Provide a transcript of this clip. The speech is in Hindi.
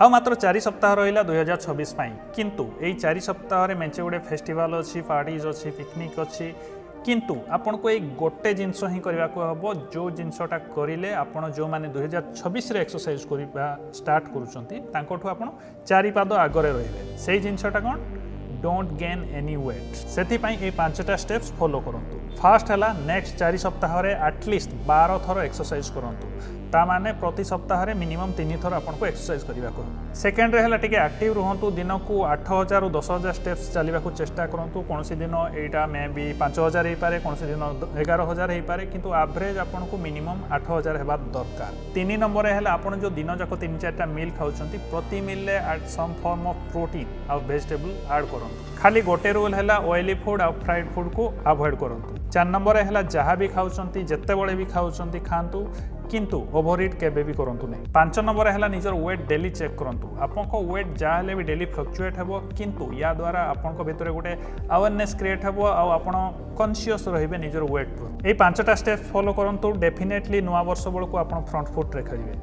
आ मात्र 4 सप्ताह रहा 2026 किंतु यही 4 सप्ताह मेचे गुड़े फेस्टिवल अच्छी पार्टीज अच्छी पिकनिक अच्छी किंतु आपन को एक गोटे जिनस ही करने को हम जो जिनसटा करें आपड़ जो मैंने 2026 एक्सरसाइज करवा स्टार्ट करूँ आप 4 पाद आगरे रही से जिनसटा कौन डोंट गेन एनी वेट से ये 5टा स्टेप्स फॉलो करूँ। फास्ट है नेक्स्ट 4 सप्ताह एटलिस्ट 12 थर एक्सरसाइज करूँ ताने प्रति सप्ताह मिनिमम 3 थर आपको एक्सरसाइज करने को। सेकेंड है एक्टिव रुहतु दिन को 8000 ରୁ 10000 स्टेप्स चलने को चेष्टा करूँ। कौन दिन यहाँ मे बी 5000 हो पाए कौन दिन 11000 हो पाए किंतु एवरेज आपको मिनिमम 8000 होगा दरकार। 3 नंबर है आप जो दिन जाक 3-4टा मिल खाऊँ प्रति meal at some form of protein आ वेजिटेबल ऐड करूँ। खाली गोटे रूल है ऑयली फूड आ फ्राइड फूड को अवॉइड करूँ। 4 नंबर है जहाँ भी खाऊँ जिते बड़े भी खाऊँ खातु किंतु ओभरइट केबे भी करंतु नहीं। 5 नंबर है निजर वेट डेली चेक करंतु आपको वेट जहाँ भी डेली फ्लक्चुएट हेबो किंतु या द्वारा आपको भितर गोटे अवेयरनेस क्रिएट हेबो आ आपण कॉन्शियस रहिबे निजर वेट पर। ए 5टा स्टेप फॉलो करंतु डेफिनेटली नवा वर्ष बेलू आप फ्रंट फुट रे खेलिबे।